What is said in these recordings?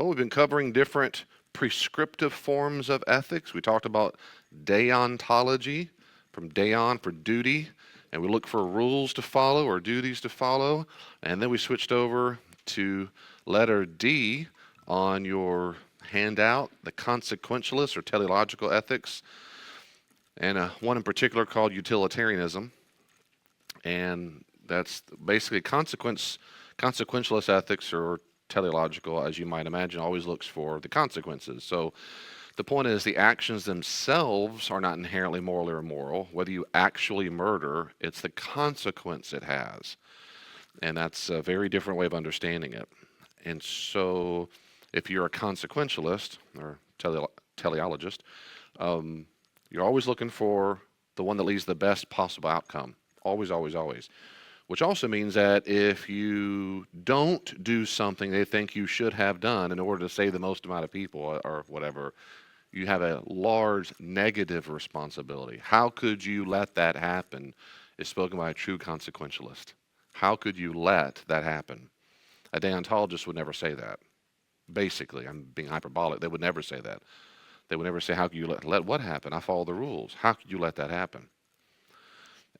Well, we've been covering different prescriptive forms of ethics. We talked about deontology, from deon for duty, and we look for rules to follow or duties to follow. And then we switched over to letter D on your handout, the consequentialist or teleological ethics, and one in particular called utilitarianism. And that's basically consequentialist ethics or teleological, as you might imagine, always looks for the consequences. So the point is the actions themselves are not inherently moral or immoral. Whether you actually murder, it's the consequence it has. And that's a very different way of understanding it. And so if you're a consequentialist or teleologist, you're always looking for the one that leads to the best possible outcome. Always, always, always. Which also means that if you don't do something they think you should have done in order to save the most amount of people or whatever, you have a large negative responsibility. How could you let that happen is spoken by a true consequentialist. How could you let that happen? A deontologist would never say that. Basically, I'm being hyperbolic. They would never say that. They would never say, how could you let what happen? I follow the rules. How could you let that happen?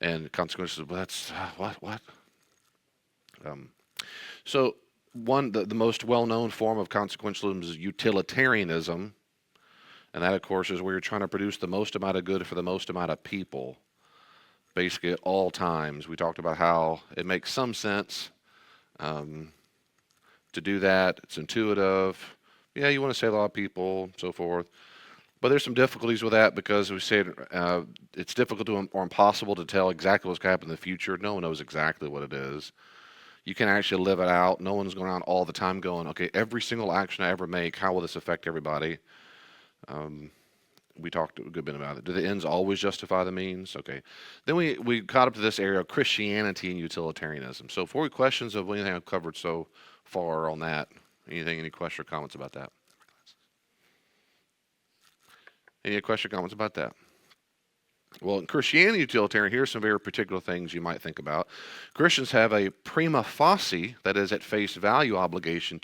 And consequences, well, that's, what? Um, so the most well-known form of consequentialism is utilitarianism. And that, of course, is where you're trying to produce the most amount of good for the most amount of people, basically at all times. We talked about how it makes some sense to do that. It's intuitive. Yeah, you want to save a lot of people, so forth. But there's some difficulties with that because we said it's difficult or impossible to tell exactly what's going to happen in the future. No one knows exactly what it is. You can actually live it out. No one's going around all the time going, okay, every single action I ever make, how will this affect everybody? We talked a good bit about it. Do the ends always justify the means? Okay. Then we caught up to this area of Christianity and utilitarianism. So 4 questions of anything I've covered so far on that. Any questions or comments about that? Any questions or comments about that? Well, in Christianity utilitarian, here's some very particular things you might think about. Christians have a prima facie, that is at face value, obligation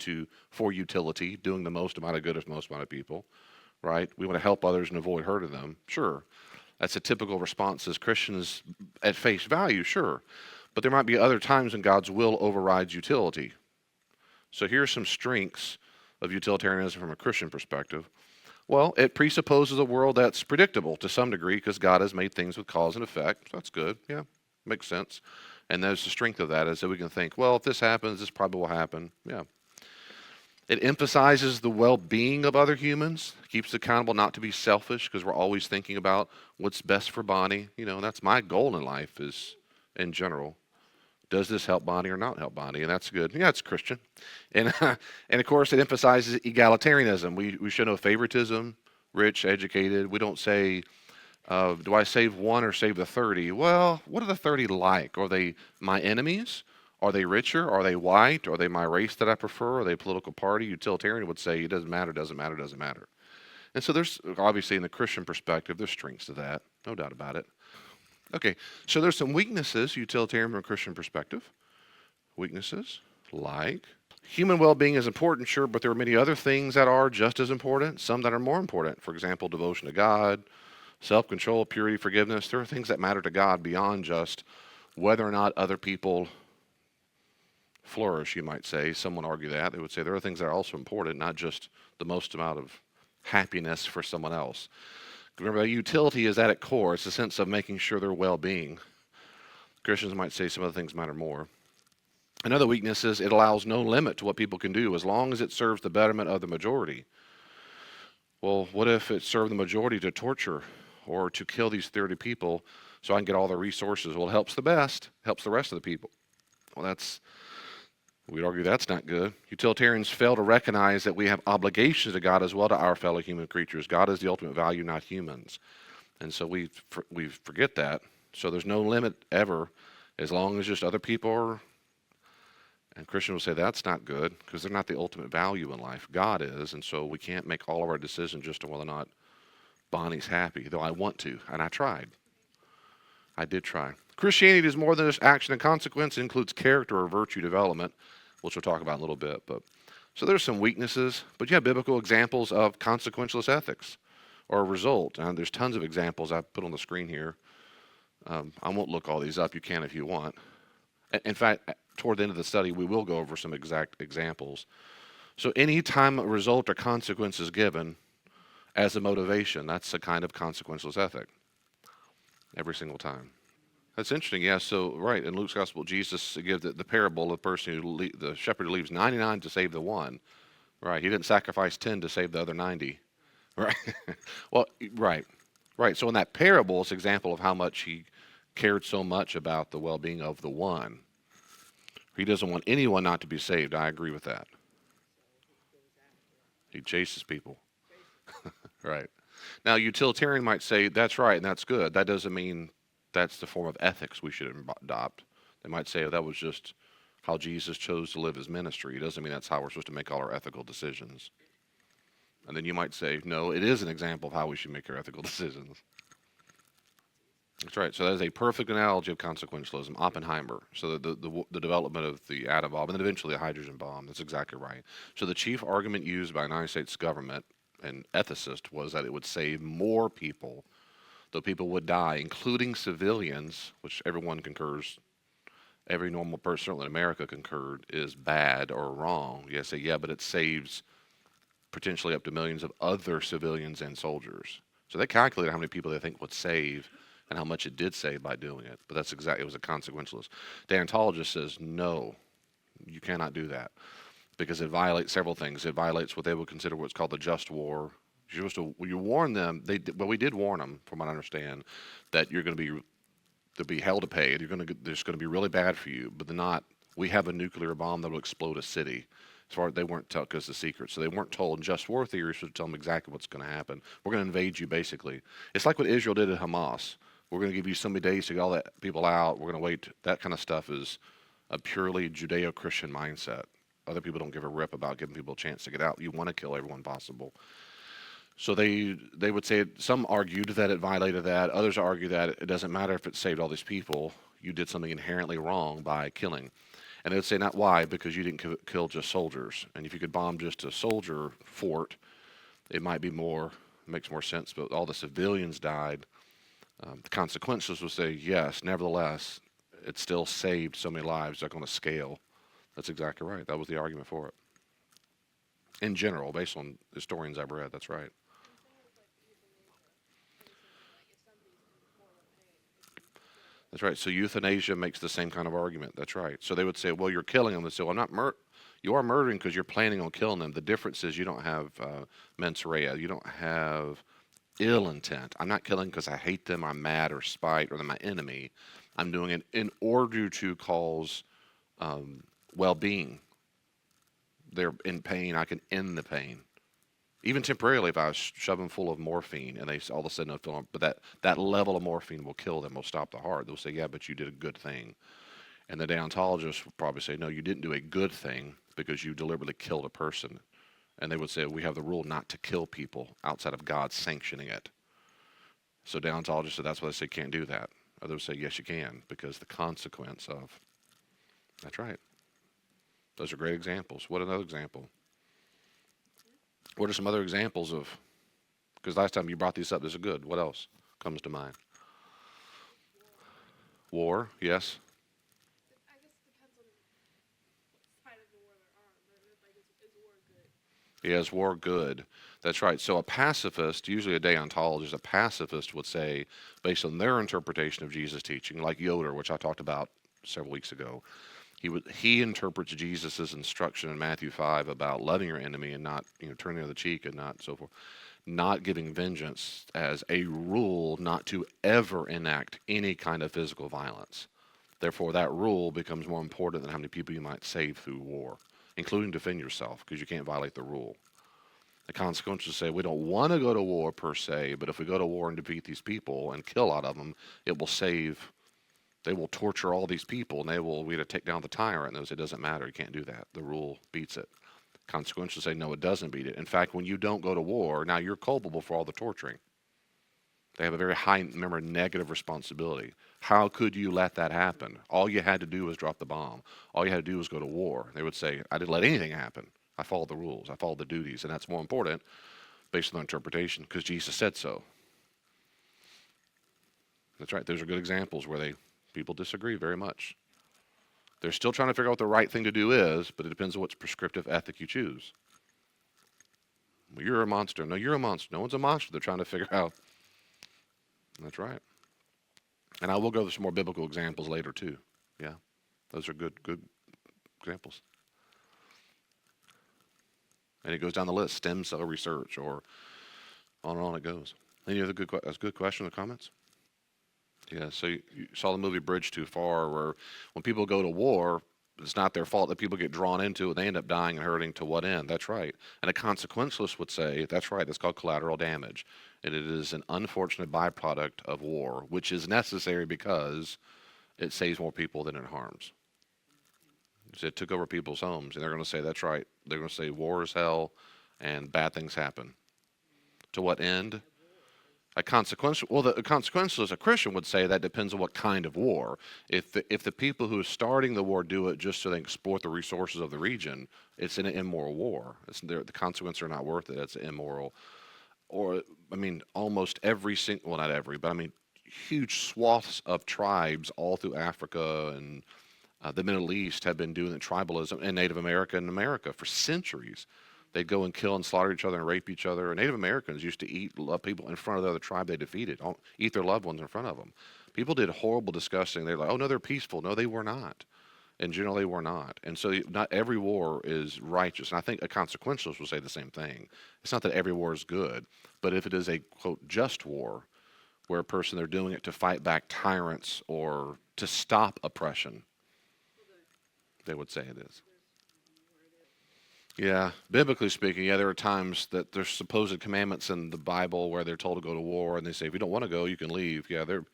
for utility, doing the most amount of good of the most amount of people, right? We want to help others and avoid hurting them. Sure. That's a typical response as Christians at face value, sure. But there might be other times when God's will overrides utility. So here's some strengths of utilitarianism from a Christian perspective. Well, it presupposes a world that's predictable to some degree because God has made things with cause and effect. So that's good. Yeah, makes sense. And there's the strength of that is that we can think, well, if this happens, this probably will happen. Yeah. It emphasizes the well-being of other humans, keeps it accountable not to be selfish because we're always thinking about what's best for Bonnie. That's my goal in life is, in general, does this help Bonnie or not help Bonnie? And that's good. Yeah, it's Christian. And and of course, it emphasizes egalitarianism. We show no favoritism, rich, educated. We don't say, do I save one or save the 30? Well, what are the 30 like? Are they my enemies? Are they richer? Are they white? Are they my race that I prefer? Are they a political party? Utilitarian would say it doesn't matter, doesn't matter, doesn't matter. And so there's, obviously in the Christian perspective, there's strengths to that. No doubt about it. Okay, so there's some weaknesses, utilitarian from a Christian perspective. Weaknesses, like human well-being is important, sure, but there are many other things that are just as important, some that are more important. For example, devotion to God, self-control, purity, forgiveness. There are things that matter to God beyond just whether or not other people flourish, you might say. Some would argue that. They would say there are things that are also important, not just the most amount of happiness for someone else. Remember, utility is at its core. It's a sense of making sure their well-being. Christians might say some other things matter more. Another weakness is it allows no limit to what people can do as long as it serves the betterment of the majority. Well, what if it served the majority to torture or to kill these 30 people so I can get all the resources? Well, it helps the best, helps the rest of the people. Well, we'd argue that's not good. Utilitarians fail to recognize that we have obligations to God as well to our fellow human creatures. God is the ultimate value, not humans. And so we forget that. So there's no limit ever as long as just other people are. And Christians will say that's not good because they're not the ultimate value in life. God is. And so we can't make all of our decisions just on whether or not Bonnie's happy, though I want to. And I tried. I did try. Christianity is more than just action and consequence. It includes character or virtue development, which we'll talk about in a little bit. So there's some weaknesses, but you have biblical examples of consequentialist ethics or a result. And there's tons of examples I put on the screen here. I won't look all these up. You can if you want. In fact, toward the end of the study, we will go over some exact examples. So any time a result or consequence is given as a motivation, that's a kind of consequentialist ethic. Every single time. That's interesting. Yeah. So right in Luke's gospel, Jesus gives the parable of the person the shepherd who leaves 99 to save the one. Right. He didn't sacrifice 10 to save the other 90. Right. Well, right. Right. So in that parable, it's an example of how much he cared so much about the well-being of the one. He doesn't want anyone not to be saved. I agree with that. He chases people. Right. Now, utilitarian might say that's right and that's good. That doesn't mean that's the form of ethics we should adopt. They might say that was just how Jesus chose to live his ministry. It doesn't mean that's how we're supposed to make all our ethical decisions. And then you might say, no, it is an example of how we should make our ethical decisions. That's right. So that is a perfect analogy of consequentialism. Oppenheimer. So the development of the atom bomb and then eventually a hydrogen bomb. That's exactly right. So the chief argument used by the United States government and ethicists was that it would save more people, though people would die, including civilians, which everyone concurs, every normal person, certainly in America, concurred, is bad or wrong. You say, yeah, but it saves potentially up to millions of other civilians and soldiers. So they calculated how many people they think would save and how much it did save by doing it. But that's exactly, it was a consequentialist. Deontologist says, no, you cannot do that because it violates several things. It violates what they would consider what's called the just war. You're supposed to, you warn them. We did warn them, from what I understand, that you're going to be hell to pay. There's going to be really bad for you. But they're not. We have a nuclear bomb that will explode a city. As far as they weren't told, because the secret. So they weren't told in just war theory. So to tell them exactly what's going to happen. We're going to invade you, basically. It's like what Israel did at Hamas. We're going to give you so many days to get all that people out. We're going to wait. That kind of stuff is a purely Judeo-Christian mindset. Other people don't give a rip about giving people a chance to get out. You want to kill everyone possible. So they would say, some argued that it violated that. Others argue that it doesn't matter if it saved all these people. You did something inherently wrong by killing. And they would say, not why, because you didn't kill just soldiers. And if you could bomb just a soldier fort, it might be makes more sense. But all the civilians died. The consequences would say, yes, nevertheless, it still saved so many lives, like on a scale. That's exactly right. That was the argument for it. In general, based on historians I've read, that's right. That's right. So euthanasia makes the same kind of argument. That's right. So they would say, well, you're killing them. They say, well, I'm not you are murdering because you're planning on killing them. The difference is you don't have mens rea. You don't have ill intent. I'm not killing because I hate them, I'm mad or spite, or they're my enemy. I'm doing it in order to cause well-being. They're in pain. I can end the pain. Even temporarily, if I shove them full of morphine and they all of a sudden don't feel, but that level of morphine will kill them, will stop the heart. They'll say, yeah, but you did a good thing. And the deontologist will probably say, no, you didn't do a good thing because you deliberately killed a person. And they would say, we have the rule not to kill people outside of God sanctioning it. So deontologists say that's why they say can't do that. Others say, yes, you can, because the consequence of, that's right. Those are great examples. What another example? What are some other examples of, because last time you brought these up, this is good. What else comes to mind? War, yes. Yeah, is war good? That's right. So a pacifist, usually a deontologist, a pacifist would say, based on their interpretation of Jesus' teaching, like Yoder, which I talked about several weeks ago, he interprets Jesus' instruction in Matthew 5 about loving your enemy and not turning the other cheek and not so forth, not giving vengeance as a rule not to ever enact any kind of physical violence. Therefore, that rule becomes more important than how many people you might save through war, including defend yourself, because you can't violate the rule. The consequences say we don't want to go to war per se, but if we go to war and defeat these people and kill a lot of them, it will save. They will torture all these people, and we to take down the tyrant. And those, it doesn't matter. You can't do that. The rule beats it. Consequences say no, it doesn't beat it. In fact, when you don't go to war, now you're culpable for all the torturing. They have a very high, remember, negative responsibility. How could you let that happen? All you had to do was drop the bomb. All you had to do was go to war. They would say, I didn't let anything happen. I follow the rules. I follow the duties, and that's more important based on the interpretation because Jesus said so. That's right. Those are good examples where people disagree very much. They're still trying to figure out what the right thing to do is, but it depends on what prescriptive ethic you choose. Well, you're a monster. No, you're a monster. No one's a monster. They're trying to figure out. That's right. And I will go to some more biblical examples later too. Yeah, those are good examples. And it goes down the list: stem cell research, or on and on it goes. Any other that's a good question or comments? Yeah. So you saw the movie Bridge Too Far, where when people go to war, it's not their fault that people get drawn into it. They end up dying and hurting. To what end? That's right. And a consequentialist would say, that's right. That's called collateral damage. And it is an unfortunate byproduct of war, which is necessary because it saves more people than it harms. So it took over people's homes, and they're going to say, that's right. They're going to say war is hell and bad things happen. To what end? A consequentialist, a Christian would say that depends on what kind of war. If the people who are starting the war do it just so they can exploit the resources of the region, it's an immoral war. The consequences are not worth it. It's immoral. Or, I mean, almost every single, well, not every, but I mean, huge swaths of tribes all through Africa and the Middle East have been doing the tribalism, and Native America in America for centuries. They'd go and kill and slaughter each other and rape each other. Native Americans used to eat people in front of the other tribe they defeated, eat their loved ones in front of them. People did horrible, disgusting. They're like, oh, no, they're peaceful. No, they were not. In general, they were not. And so not every war is righteous. And I think a consequentialist will say the same thing. It's not that every war is good, but if it is a, quote, just war, where a person, they're doing it to fight back tyrants or to stop oppression, they would say it is. Yeah, biblically speaking, yeah, there are times that there's supposed commandments in the Bible where they're told to go to war, and they say if you don't want to go, you can leave. Yeah, they're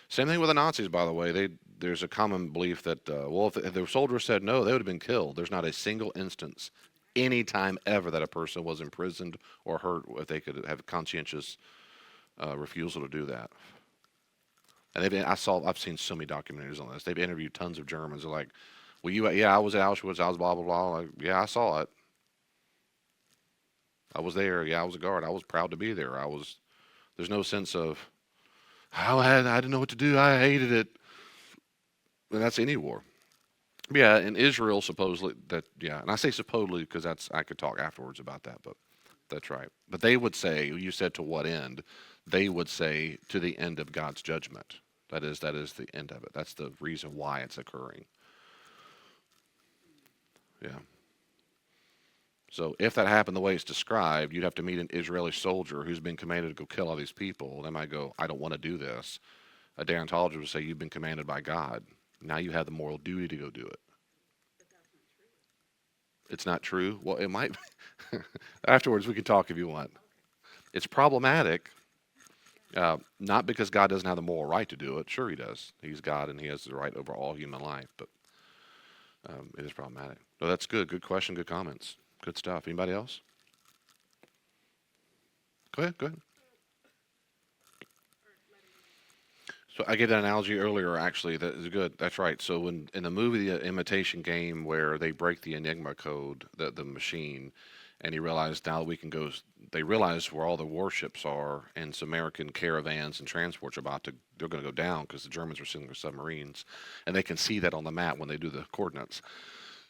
same thing with the Nazis, by the way. There's a common belief that well, if the soldiers said no, they would have been killed. There's not a single instance, any time ever, that a person was imprisoned or hurt if they could have conscientious refusal to do that. And I've seen so many documentaries on this. They've interviewed tons of Germans. They're like, well, yeah, I was at Auschwitz. I was blah blah blah. Like, yeah, I saw it. I was there. Yeah, I was a guard. I was proud to be there. There's no sense of, oh, I didn't know what to do. I hated it. And that's any war. Yeah, in Israel, supposedly, yeah, and I say supposedly because I could talk afterwards about that, but that's right. But they would say, you said to what end? They would say to the end of God's judgment. That is the end of it. That's the reason why it's occurring. Yeah. So if that happened the way it's described, you'd have to meet an Israeli soldier who's been commanded to go kill all these people. They might go, I don't want to do this. A deontologist would say, you've been commanded by God. Now you have the moral duty to go do it. It's not true? Well, it might be. Afterwards, we can talk if you want. It's problematic, not because God doesn't have the moral right to do it. Sure he does. He's God and he has the right over all human life, but it is problematic. So that's good. Good question, good comments. Good stuff. Anybody else? Go ahead. So I gave that analogy earlier, actually. That is good. That's right. So in the movie The Imitation Game, where they break the Enigma code, the machine, and he realized now we can go. They realize where all the warships are, and some American caravans and transports are they're going to go down because the Germans are sending their submarines, and they can see that on the map when they do the coordinates.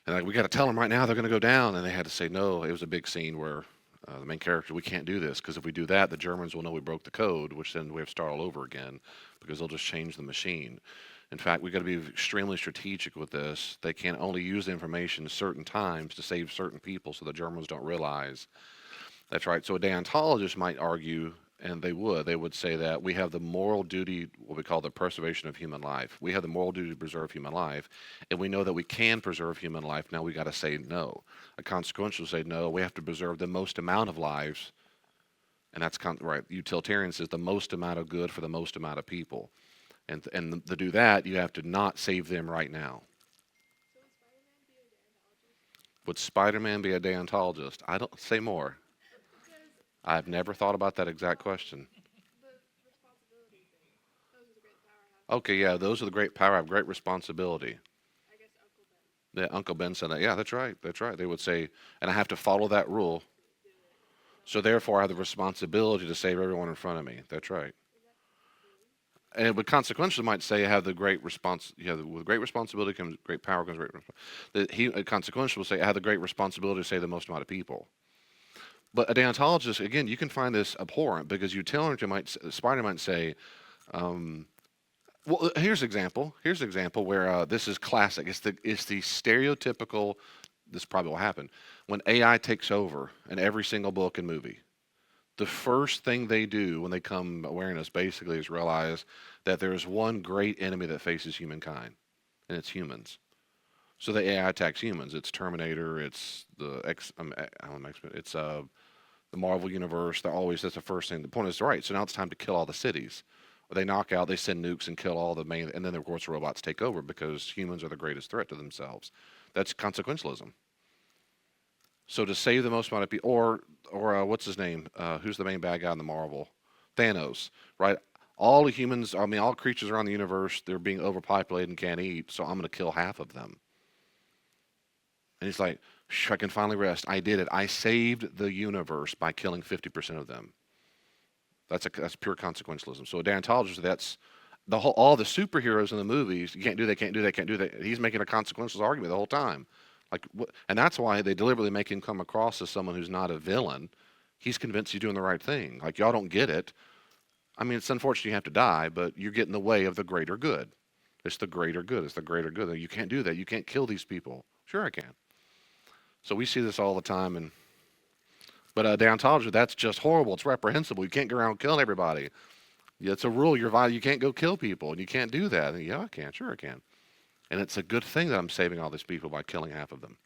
And like, we got to tell them right now they're going to go down, and they had to say no. It was a big scene where the main character, we can't do this because if we do that, the Germans will know we broke the code, which then we have to start all over again because they'll just change the machine. In fact, we've got to be extremely strategic with this. They can only use the information at certain times to save certain people so the Germans don't realize. That's right. So a deontologist might argue, and they would say that we have the moral duty, what we call the preservation of human life. We have the moral duty to preserve human life, and we know that we can preserve human life. Now we got to say no. A consequential say no. We have to preserve the most amount of lives, and that's right. Utilitarian says the most amount of good for the most amount of people, and to do that, you have to not save them right now. Would Spider-Man be a deontologist? I don't say more. I've never thought about that exact question. Okay, yeah, those are the great power have great responsibility. Yeah, Uncle Ben said that. Yeah, that's right. That's right. They would say, and I have to follow that rule. So therefore, I have the responsibility to save everyone in front of me. That's right. And but consequentially might say have the great response. You know, with great responsibility comes great power comes great. That he consequential will say I have the great responsibility to save the most amount of people. But a deontologist, again, you can find this abhorrent because utilitarian might Spider might say, um, well, here's an example. Here's an example where this is classic. It's the stereotypical. This probably will happen when AI takes over in every single book and movie. The first thing they do when they come awareness basically is realize that there is one great enemy that faces humankind, and it's humans. So the AI attacks humans. It's Terminator. It's the I don't know, it's the Marvel universe. They're always that's the first thing. The point is right. So now it's time to kill all the cities. They knock out. They send nukes and kill all the main, and then of course robots take over because humans are the greatest threat to themselves. That's consequentialism. So to save the most amount of people, or what's his name? Who's the main bad guy in the Marvel? Thanos, right? All the humans, I mean, all creatures around the universe, they're being overpopulated and can't eat. So I'm going to kill half of them. And he's like, I can finally rest. I did it. I saved the universe by killing 50% of them. That's pure consequentialism. So a deontologist, that's the whole all the superheroes in the movies. You can't do that. Can't do that. Can't do that. He's making a consequentialist argument the whole time. Like, and that's why they deliberately make him come across as someone who's not a villain. He's convinced he's doing the right thing. Like y'all don't get it. I mean, it's unfortunate you have to die, but you're getting in the way of the greater good. It's the greater good. It's the greater good. You can't do that. You can't kill these people. Sure, I can. So we see this all the time, and but deontology, that's just horrible. It's reprehensible. You can't go around killing everybody. Yeah, it's a rule. You're vital. You can't go kill people, and you can't do that. And, yeah, I can. Sure, I can. And it's a good thing that I'm saving all these people by killing half of them.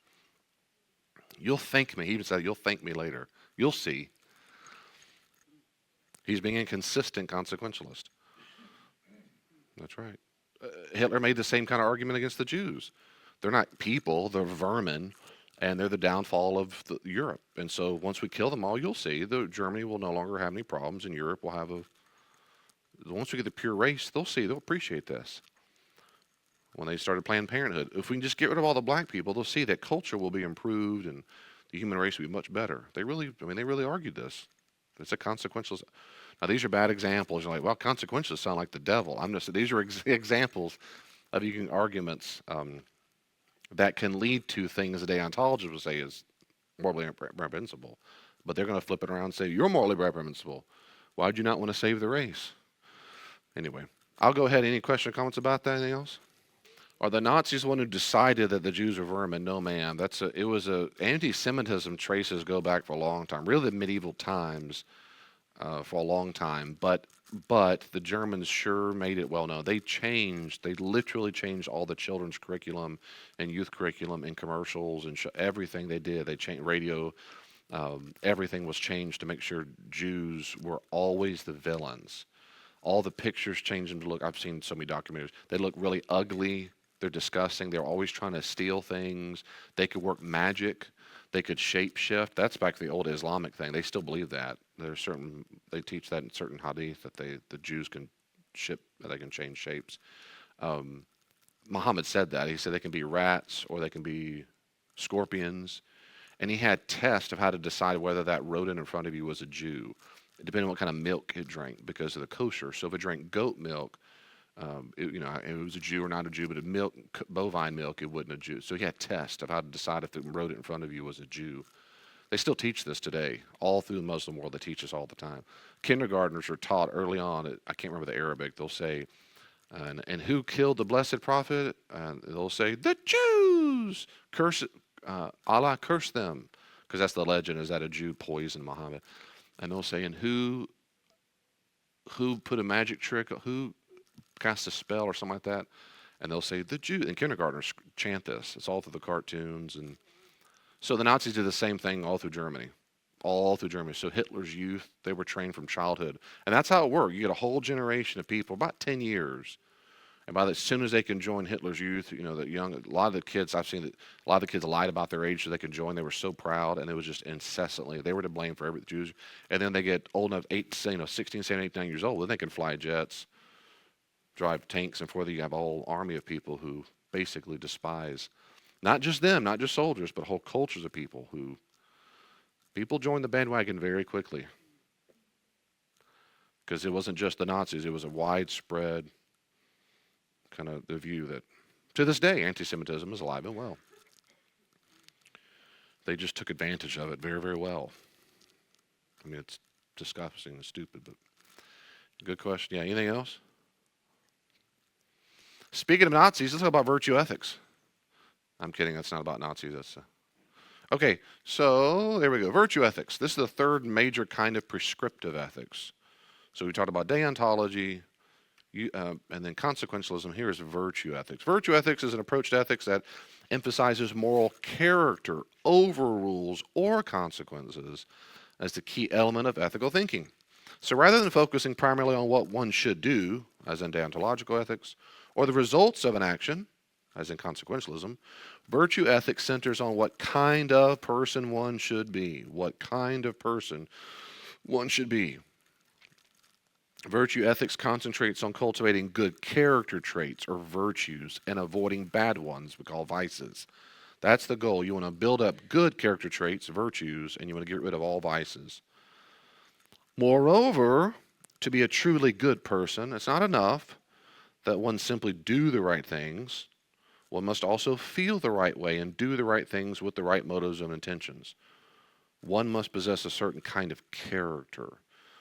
You'll thank me. He even said, "You'll thank me later." You'll see. He's being inconsistent consequentialist. That's right. Hitler made the same kind of argument against the Jews. They're not people. They're vermin, and they're the downfall of Europe. And so once we kill them all, you'll see that Germany will no longer have any problems, and Europe will have a. Once we get the pure race, they'll see. They'll appreciate this. When they started Planned Parenthood, if we can just get rid of all the black people, they'll see that culture will be improved and the human race will be much better. They really, I mean, they really argued this. It's a consequential. Now these are bad examples. You're like, well, consequentials sound like the devil. I'm just. These are examples of you can arguments that can lead to things that deontologists would say is morally reprehensible, but they're going to flip it around and say you're morally reprehensible. Why do you not want to save the race? Anyway, I'll go ahead. Any questions or comments about that? Anything else? Are the Nazis the one who decided that the Jews are vermin? No, ma'am. It was a anti-Semitism traces go back for a long time, really the medieval times, for a long time. But the Germans sure made it well known. They literally changed all the children's curriculum and youth curriculum and commercials and everything they did. They changed radio. Everything was changed to make sure Jews were always the villains. All the pictures changed them to look. I've seen so many documentaries. They look really ugly. They're disgusting. They're always trying to steal things. They could work magic. They could shape shift. That's back to the old Islamic thing. They still believe that. They teach that in certain hadith that the Jews can they can change shapes. Um, Muhammad said that. He said they can be rats or they can be scorpions. And he had tests of how to decide whether that rodent in front of you was a Jew, depending on what kind of milk it drank because of the kosher. So if it drank goat milk, it was a Jew or not a Jew, but bovine milk, it wasn't a Jew. So he had tests of how to decide if the rodent in front of you was a Jew. They still teach this today, all through the Muslim world. They teach this all the time. Kindergartners are taught early on. I can't remember the Arabic. They'll say, and who killed the blessed prophet? And they'll say the Jews. Allah curse them, because that's the legend. Is that a Jew poisoned Muhammad? And they'll say, and who put a magic trick? Who cast a spell or something like that, and they'll say the Jew. And kindergartners chant this. It's all through the cartoons, and so the Nazis did the same thing all through Germany, So Hitler's youth, they were trained from childhood, and that's how it worked. You get a whole generation of people, about 10 years, and as soon as they can join Hitler's youth, a lot of the kids I've seen, a lot of the kids lied about their age so they could join. They were so proud, and it was just incessantly they were to blame for every Jews. And then they get old enough, 16, 17, 18, 9 years old, then they can fly jets, drive tanks, and before you have a whole army of people who basically despise Not just them, not just soldiers, but whole cultures of people who people joined the bandwagon very quickly because it wasn't just the Nazis, it was a widespread kind of the view that to this day anti-Semitism is alive and well. They just took advantage of it very, very well. I mean, it's disgusting and stupid, but good question. Yeah, anything else? Speaking of Nazis, let's talk about virtue ethics. I'm kidding, that's not about Nazis. That's okay, so there we go. Virtue ethics. This is the third major kind of prescriptive ethics. So we talked about deontology, and then consequentialism. Here is virtue ethics. Virtue ethics is an approach to ethics that emphasizes moral character over rules or consequences as the key element of ethical thinking. So rather than focusing primarily on what one should do, as in deontological ethics, or the results of an action, as in consequentialism, virtue ethics centers on what kind of person one should be. What kind of person one should be. Virtue ethics concentrates on cultivating good character traits or virtues and avoiding bad ones we call vices. That's the goal. You want to build up good character traits, virtues, and you want to get rid of all vices. Moreover, to be a truly good person, it's not enough that one simply do the right things. One must also feel the right way and do the right things with the right motives and intentions. One must possess a certain kind of character.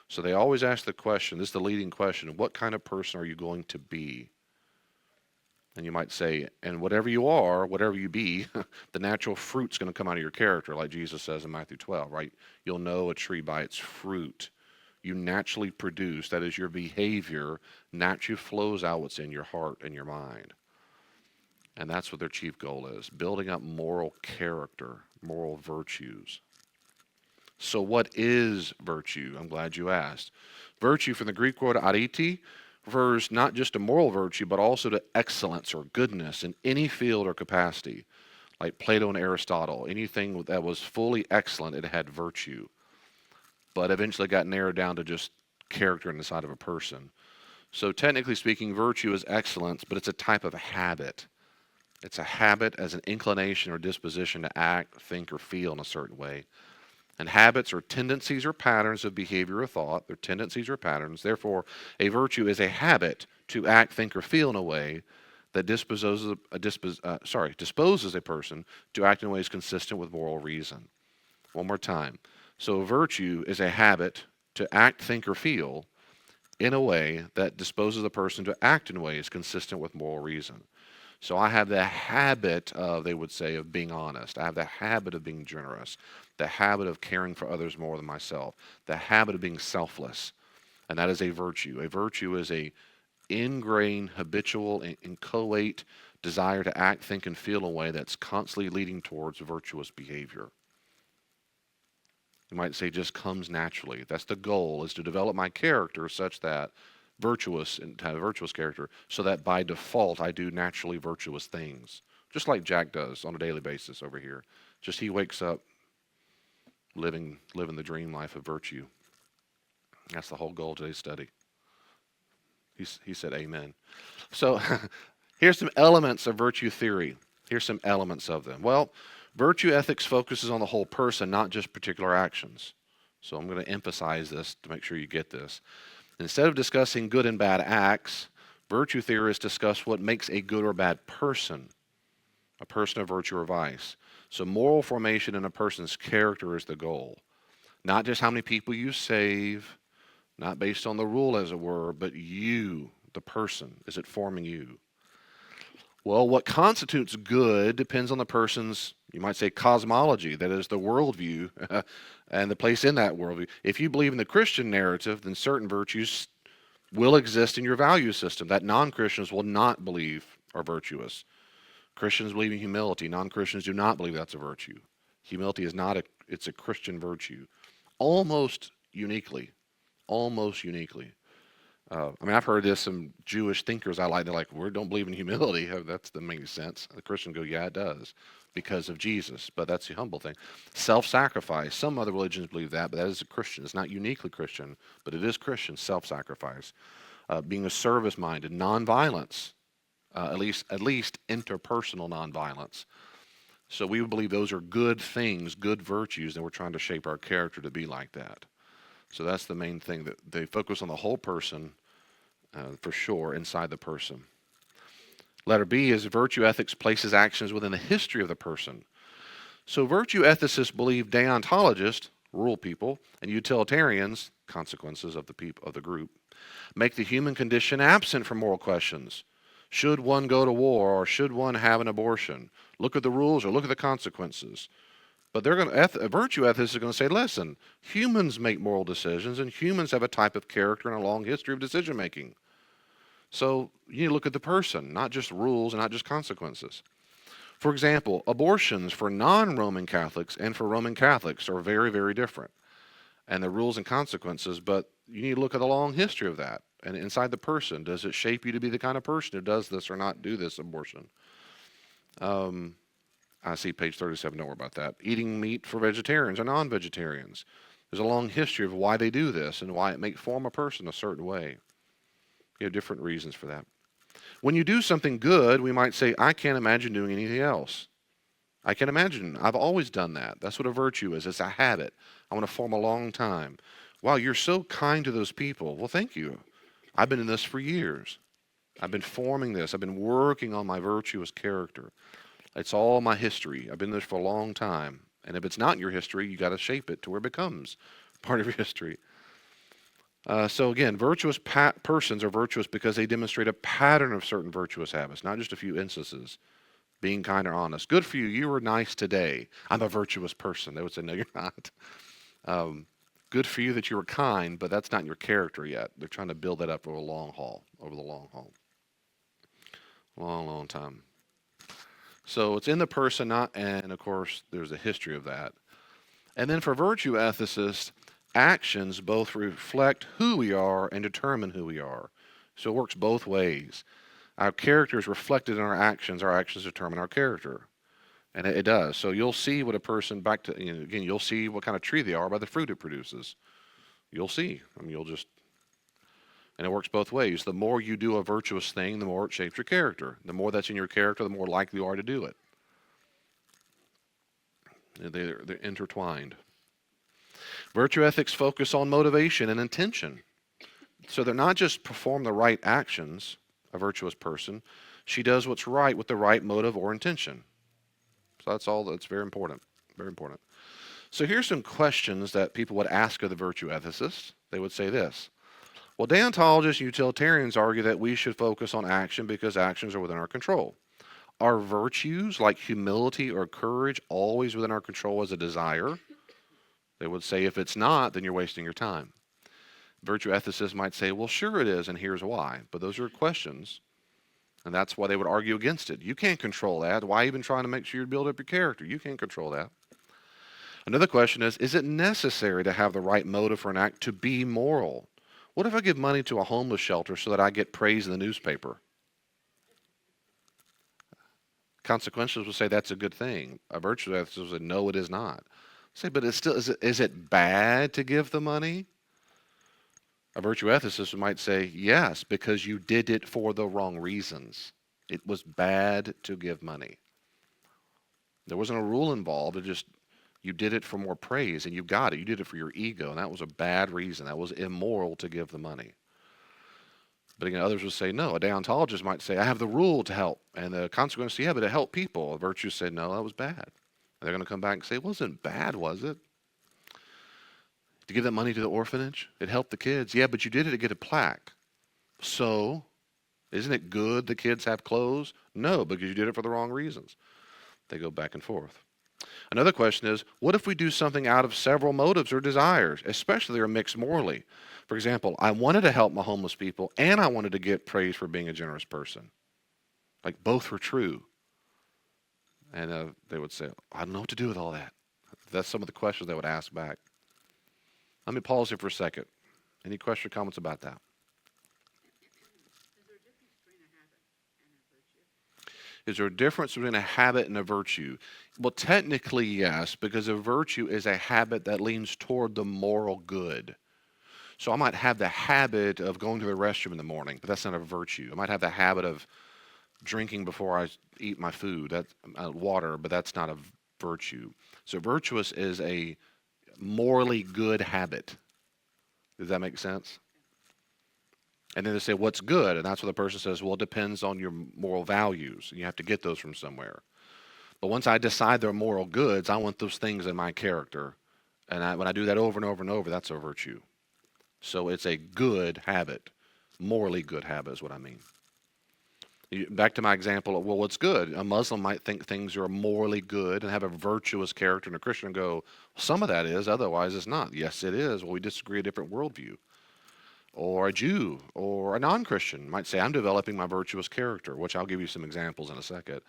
So they always ask the question, this is the leading question, what kind of person are you going to be? And you might say, and whatever you are, whatever you be, the natural fruit's going to come out of your character, like Jesus says in Matthew 12, right? You'll know a tree by its fruit. You naturally produce, that is, your behavior naturally flows out what's in your heart and your mind. And that's what their chief goal is, building up moral character, moral virtues. So what is virtue? I'm glad you asked. Virtue, from the Greek word arete, refers not just to moral virtue, but also to excellence or goodness in any field or capacity. Like Plato and Aristotle, anything that was fully excellent, it had virtue. But eventually got narrowed down to just character inside of a person. So technically speaking, virtue is excellence, but it's a type of habit. It's a habit as an inclination or disposition to act, think, or feel in a certain way. And habits are tendencies or patterns of behavior or thought. They're tendencies or patterns. Therefore, a virtue is a habit to act, think, or feel in a way that disposes a person to act in ways consistent with moral reason. One more time. So virtue is a habit to act, think, or feel in a way that disposes a person to act in ways consistent with moral reason. So I have the habit of, they would say, of being honest. I have the habit of being generous, the habit of caring for others more than myself, the habit of being selfless. And that is a virtue. A virtue is a ingrained, habitual, inchoate desire to act, think, and feel in a way that's constantly leading towards virtuous behavior. You might say just comes naturally. That's the goal, is to develop my character such that virtuous and to have a virtuous character, so that by default I do naturally virtuous things, just like Jack does on a daily basis over here. Just he wakes up living the dream life of virtue. That's the whole goal of today's study. He said amen. So here's some elements of virtue theory. Here's some elements of them. Well, virtue ethics focuses on the whole person, not just particular actions. So I'm going to emphasize this to make sure you get this. Instead of discussing good and bad acts, virtue theorists discuss what makes a good or bad person, a person of virtue or vice. So moral formation in a person's character is the goal. Not just how many people you save, not based on the rule as it were, but you, the person. Is it forming you? Well, what constitutes good depends on the person's, you might say, cosmology, that is the worldview, and the place in that worldview. If you believe in the Christian narrative, then certain virtues will exist in your value system that non-Christians will not believe are virtuous. Christians believe in humility. Non-Christians do not believe that's a virtue. Humility is not it's a Christian virtue. Almost uniquely. Almost uniquely. I've heard this, some Jewish thinkers I like, they're like, we don't believe in humility. That doesn't make any sense. The Christian go, yeah, it does, because of Jesus, but that's the humble thing. Self-sacrifice, some other religions believe that, but that is a Christian. It's not uniquely Christian, but it is Christian, self-sacrifice. Being a service-minded, nonviolence, at least interpersonal nonviolence. So we believe those are good things, good virtues, and we're trying to shape our character to be like that. So that's the main thing, that they focus on the whole person, for sure, inside the person. Letter B is virtue ethics places actions within the history of the person. So virtue ethicists believe deontologists, rule people, and utilitarians, consequences of the people of the group, make the human condition absent from moral questions. Should one go to war, or should one have an abortion? Look at the rules or look at the consequences. But they're going to, virtue ethicists are going to say, listen, humans make moral decisions, and humans have a type of character and a long history of decision making. So you need to look at the person, not just rules and not just consequences. For example, abortions for non-Roman Catholics and for Roman Catholics are very, very different. And the rules and consequences, but you need to look at the long history of that. And inside the person, does it shape you to be the kind of person who does this or not do this abortion? I see page 37, don't worry about that. Eating meat for vegetarians or non-vegetarians. There's a long history of why they do this and why it may form a person a certain way. You have different reasons for that. When you do something good, we might say, I can't imagine doing anything else. I can imagine. I've always done that. That's what a virtue is. It's a habit. I want to form a long time. Wow, you're so kind to those people. Well, thank you. I've been in this for years. I've been forming this. I've been working on my virtuous character. It's all my history. I've been in this for a long time. And if it's not in your history, you got to shape it to where it becomes part of your history. So again, virtuous persons are virtuous because they demonstrate a pattern of certain virtuous habits, not just a few instances. Being kind or honest. Good for you. You were nice today. I'm a virtuous person. They would say, no, you're not. Good for you that you were kind, but that's not in your character yet. They're trying to build that up over the long haul. Long, long time. So it's in the person, not, and of course, there's a history of that. And then for virtue ethicists, actions both reflect who we are and determine who we are. So it works both ways. Our character is reflected in our actions determine our character. And it does. So you'll see what a person, again, you'll see what kind of tree they are by the fruit it produces. You'll see. And it works both ways. The more you do a virtuous thing, the more it shapes your character. The more that's in your character, the more likely you are to do it. They're intertwined. Virtue ethics focus on motivation and intention. So they're not just perform the right actions, a virtuous person. She does what's right with the right motive or intention. So that's very important. Very important. So here's some questions that people would ask of the virtue ethicists. They would say this. Well, deontologists and utilitarians argue that we should focus on action because actions are within our control. Are virtues like humility or courage always within our control as a desire? They would say if it's not, then you're wasting your time. Virtue ethicists might say, well, sure it is, and here's why. But those are questions, and that's why they would argue against it. You can't control that. Why even trying to make sure you build up your character? You can't control that. Another question is it necessary to have the right motive for an act to be moral? What if I give money to a homeless shelter so that I get praise in the newspaper? Consequentialists will say that's a good thing. A virtue ethicist will say, no, it is not. Say, but it's still, is it bad to give the money? A virtue ethicist might say, yes, because you did it for the wrong reasons. It was bad to give money. There wasn't a rule involved. You did it for more praise, and you got it. You did it for your ego, and that was a bad reason. That was immoral to give the money. But again, others would say, no. A deontologist might say, I have the rule to help. And the consequence, yeah, but to help people. A virtue said, no, that was bad. And they're going to come back and say, it wasn't bad, was it? To give that money to the orphanage, it helped the kids. Yeah, but you did it to get a plaque. So, isn't it good the kids have clothes? No, because you did it for the wrong reasons. They go back and forth. Another question is, what if we do something out of several motives or desires, especially they're mixed morally? For example, I wanted to help my homeless people, and I wanted to get praise for being a generous person. Like both were true. And they would say, I don't know what to do with all that. That's some of the questions they would ask back. Let me pause here for a second. Any questions or comments about that? Is there a difference between a habit and a virtue? Well, technically, yes, because a virtue is a habit that leans toward the moral good. So I might have the habit of going to the restroom in the morning, but that's not a virtue. I might have the habit of drinking before I eat my food, that's water, but that's not a virtue. So virtuous is a morally good habit. Does that make sense? And then they say, what's good? And that's what the person says, well, it depends on your moral values. You have to get those from somewhere. But once I decide they're moral goods, I want those things in my character. And when I do that over and over and over, that's a virtue. So it's a good habit. Morally good habit is what I mean. Back to my example of, well, what's good? A Muslim might think things are morally good and have a virtuous character, and a Christian go, well, some of that is, otherwise it's not. Yes, it is. Well, we disagree a different worldview. Or a Jew or a non-Christian might say, I'm developing my virtuous character, which I'll give you some examples in a second.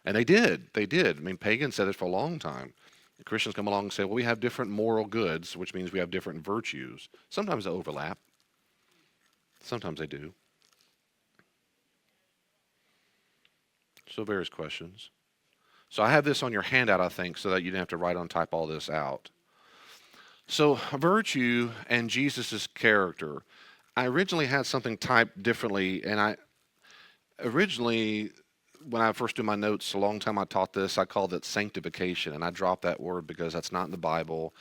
And they did. They did. I mean, pagans said it for a long time. The Christians come along and say, well, we have different moral goods, which means we have different virtues. Sometimes they overlap. Sometimes they do. So various questions. So I have this on your handout, I think, so that you didn't have to write on type all this out. So virtue and Jesus' character. I originally had something typed differently, and I originally, when I first do my notes, a long time I taught this, I called it sanctification, and I dropped that word because that's not in the Bible.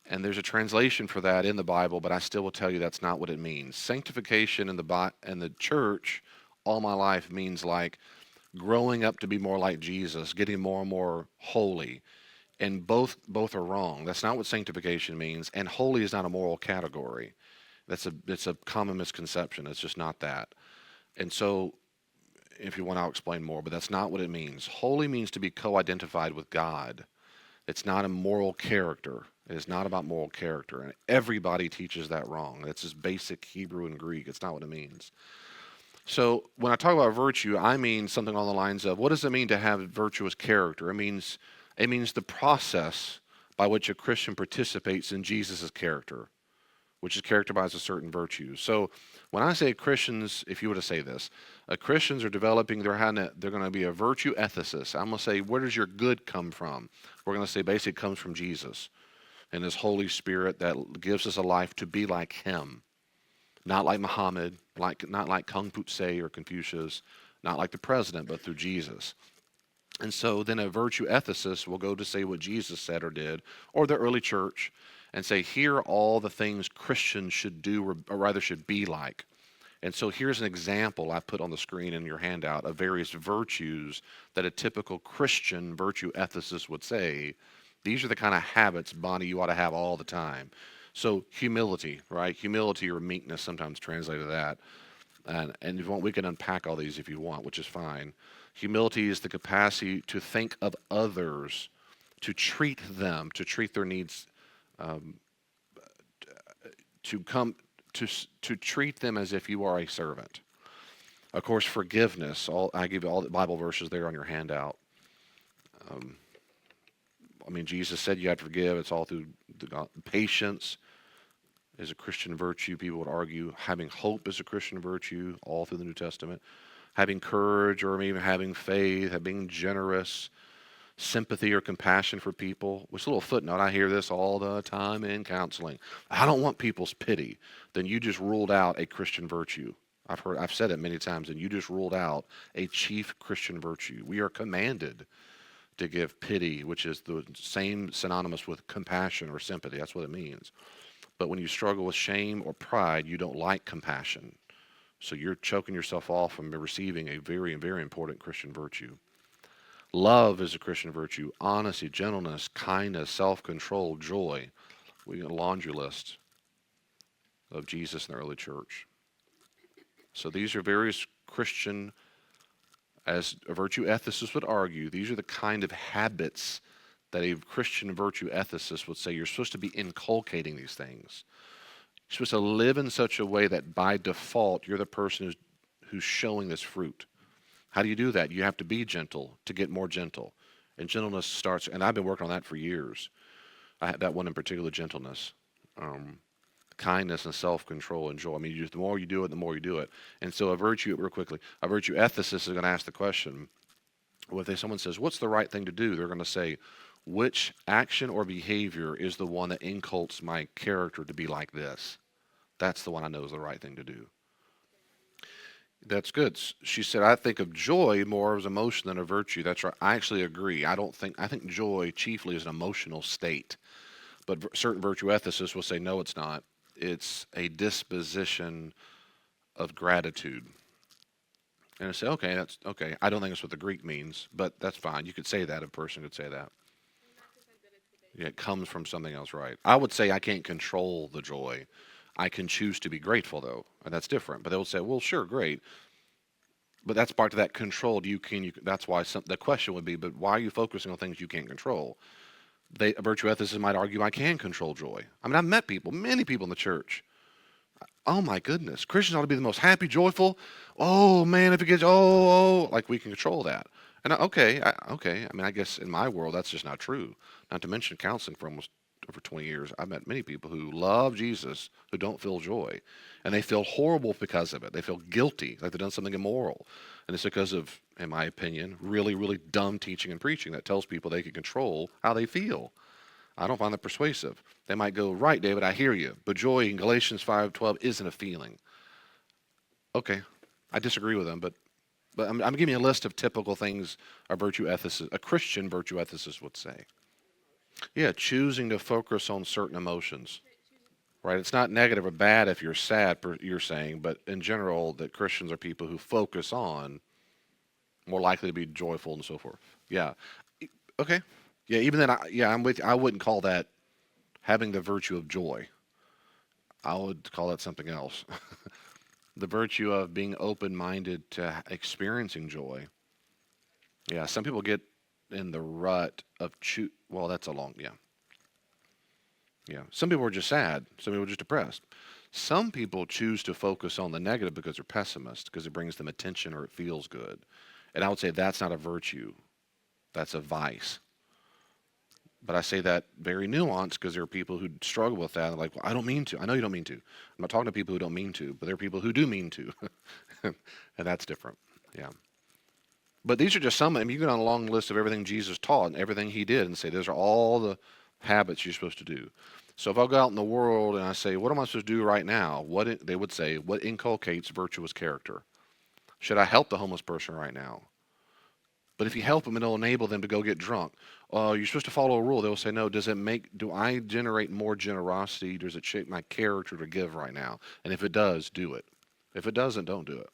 And there's a translation for that in the Bible, but I still will tell you that's not what it means. Sanctification in the church all my life means like growing up to be more like Jesus, getting more and more holy. And both are wrong. That's not what sanctification means. And holy is not a moral category. It's a common misconception. It's just not that. And so, if you want, I'll explain more. But that's not what it means. Holy means to be co-identified with God. It's not a moral character. It is not about moral character. And everybody teaches that wrong. That's just basic Hebrew and Greek. It's not what it means. So when I talk about virtue, I mean something along the lines of, what does it mean to have virtuous character? It means the process by which a Christian participates in Jesus' character, which is characterized by certain virtues. So when I say Christians, if you were to say this, Christians are developing, they're going to be a virtue ethicist. I'm going to say, where does your good come from? We're going to say basically it comes from Jesus and his Holy Spirit that gives us a life to be like him. Not like Muhammad, not like Kung Fu Tse or Confucius, not like the president, but through Jesus. And so then a virtue ethicist will go to say what Jesus said or did, or the early church, and say, here are all the things Christians should do, or rather should be like. And so here's an example I put on the screen in your handout of various virtues that a typical Christian virtue ethicist would say, these are the kind of habits, Bonnie, you ought to have all the time. So humility, right? Humility or meekness, sometimes translated that. And if you want, we can unpack all these if you want, which is fine. Humility is the capacity to think of others, to treat them, to treat their needs, to treat them as if you are a servant. Of course, forgiveness. I give you all the Bible verses there on your handout. Jesus said you had to forgive. It's all through patience is a Christian virtue. People would argue having hope is a Christian virtue, all through the New Testament. Having courage or even having faith, being generous, sympathy or compassion for people. Which a little footnote, I hear this all the time in counseling. I don't want people's pity. Then you just ruled out a Christian virtue. I've said it many times, and you just ruled out a chief Christian virtue. We are commanded to give pity, which is the same synonymous with compassion or sympathy. That's what it means. But when you struggle with shame or pride, you don't like compassion. So you're choking yourself off from receiving a very, very important Christian virtue. Love is a Christian virtue. Honesty, gentleness, kindness, self-control, joy. We got a laundry list of Jesus in the early church. So these are various Christian, as a virtue ethicist would argue, these are the kind of habits that a Christian virtue ethicist would say you're supposed to be inculcating these things. You're supposed to live in such a way that by default you're the person who's showing this fruit. How do you do that? You have to be gentle to get more gentle. And gentleness starts, and I've been working on that for years. I had that one in particular, gentleness. Kindness and self-control and joy. The more you do it, the more you do it. And so a virtue ethicist is going to ask the question, if someone says, what's the right thing to do? They're going to say, which action or behavior is the one that inculcates my character to be like this? That's the one I know is the right thing to do. That's good. She said, I think of joy more as emotion than a virtue. That's right. I actually agree. I think joy chiefly is an emotional state. But certain virtue ethicists will say, no, it's not. It's a disposition of gratitude. And I say, okay, that's okay. I don't think that's what the Greek means, but that's fine. You could say that. A person could say that. Yeah, it comes from something else, right? I would say I can't control the joy. I can choose to be grateful, though, and that's different. But they will say, well, sure, great. But that's part of that control. That's why the question would be, but why are you focusing on things you can't control? A virtue ethicist might argue I can control joy. I mean, I've met people, many people in the church. Oh my goodness, Christians ought to be the most happy, joyful. Oh man, if it gets like we can control that. And okay. I mean, I guess in my world that's just not true. Not to mention counseling for almost over 20 years, I've met many people who love Jesus who don't feel joy, and they feel horrible because of it. They feel guilty, like they've done something immoral, and it's because of, in my opinion, really, really dumb teaching and preaching that tells people they can control how they feel. I don't find that persuasive. They might go, right, David, I hear you, but joy in Galatians 5:12 isn't a feeling. Okay, I disagree with them, but I'm giving you a list of typical things a Christian virtue ethicist would say. Yeah, choosing to focus on certain emotions. Right, it's not negative or bad if you're sad, you're saying, but in general, that Christians are people who focus on more likely to be joyful and so forth. Yeah. Okay. Yeah. Even then, I'm with you. I wouldn't call that having the virtue of joy. I would call that something else. The virtue of being open-minded to experiencing joy. Yeah. Some people get in the rut of Well, that's a long. Yeah. Yeah. Some people are just sad. Some people are just depressed. Some people choose to focus on the negative because they're pessimists, because it brings them attention or it feels good. And I would say that's not a virtue. That's a vice. But I say that very nuanced because there are people who struggle with that. They're like, well, I don't mean to. I know you don't mean to. I'm not talking to people who don't mean to, but there are people who do mean to. And that's different. Yeah. But these are just some. I mean, you go down a long list of everything Jesus taught and everything he did and say, those are all the habits you're supposed to do. So if I go out in the world and I say, what am I supposed to do right now? They would say, what inculcates virtuous character? Should I help the homeless person right now? But if you help them, it'll enable them to go get drunk. You're supposed to follow a rule. They'll say, no, do I generate more generosity? Does it shape my character to give right now? And if it does, do it. If it doesn't, don't do it.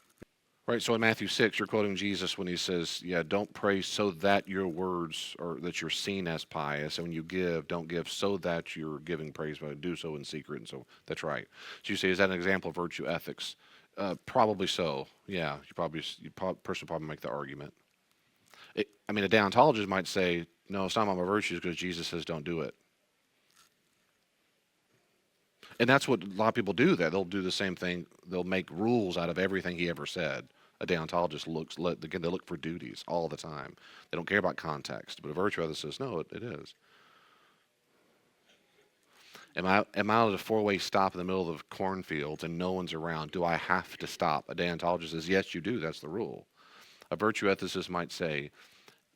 Right, so in Matthew 6, you're quoting Jesus when he says, yeah, don't pray so that your words or that you're seen as pious. And when you give, don't give so that you're giving praise, but do so in secret. And so that's right. So you say, is that an example of virtue ethics? Probably so. Yeah, person probably make the argument. I mean, a deontologist might say, no, it's not about my virtues because Jesus says don't do it. And that's what a lot of people do. That they'll do the same thing. They'll make rules out of everything he ever said. A deontologist they look for duties all the time. They don't care about context. But a virtue ethicist says, no, it is. Am I at a four-way stop in the middle of the cornfields and no one's around? Do I have to stop? A deontologist says, yes, you do. That's the rule. A virtue ethicist might say,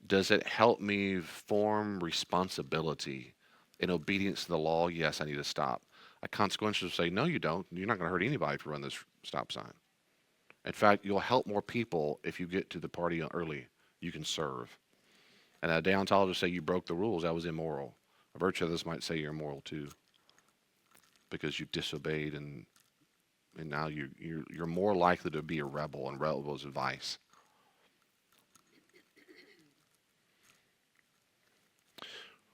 does it help me form responsibility in obedience to the law? Yes, I need to stop. A consequentialist will say, no, you don't. You're not going to hurt anybody if you run this stop sign. In fact, you'll help more people if you get to the party early. You can serve. And a deontologist say you broke the rules. That was immoral. A virtue of this might say you're immoral too, because you've disobeyed, and now you're more likely to be a rebel, and rebel is a vice.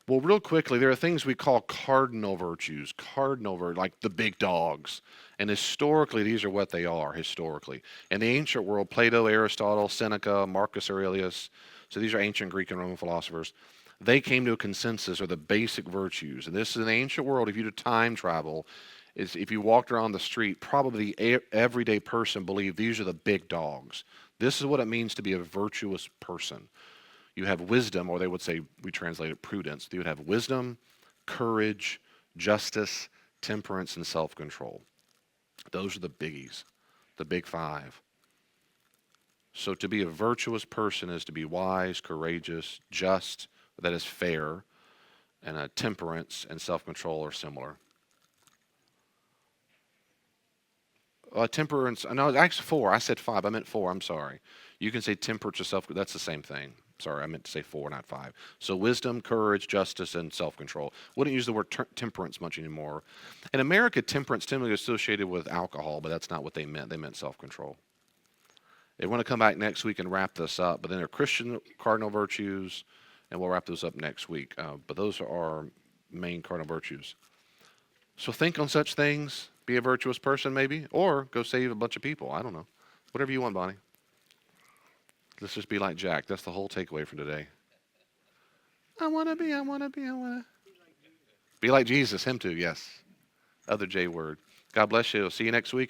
Well, real quickly, there are things we call cardinal virtues, like the big dogs. And historically, these are what they are, historically. In the ancient world, Plato, Aristotle, Seneca, Marcus Aurelius, so these are ancient Greek and Roman philosophers, they came to a consensus or the basic virtues. And this is an ancient world. If you do time travel, is if you walked around the street, probably the everyday person believed these are the big dogs. This is what it means to be a virtuous person. You have wisdom, or they would say, we translate it prudence. You would have wisdom, courage, justice, temperance, and self-control. Those are the biggies, the big five. So to be a virtuous person is to be wise, courageous, just, that is fair, and temperance and self-control are similar. Temperance. No, actually 4. I said 5. I meant 4. I'm sorry. You can say temperance or self. That's the same thing. Sorry, I meant to say 4, not 5. So wisdom, courage, justice, and self-control. Wouldn't use the word temperance much anymore. In America, temperance typically associated with alcohol, but that's not what they meant. They meant self-control. They want to come back next week and wrap this up. But then there are Christian cardinal virtues, and we'll wrap those up next week. But those are our main cardinal virtues. So think on such things. Be a virtuous person, maybe, or go save a bunch of people. I don't know. Whatever you want, Bonnie. Let's just be like Jack. That's the whole takeaway from today. I want to be, I want to be, I want to. Be like Jesus. Him too, yes. Other J word. God bless you. See you next week.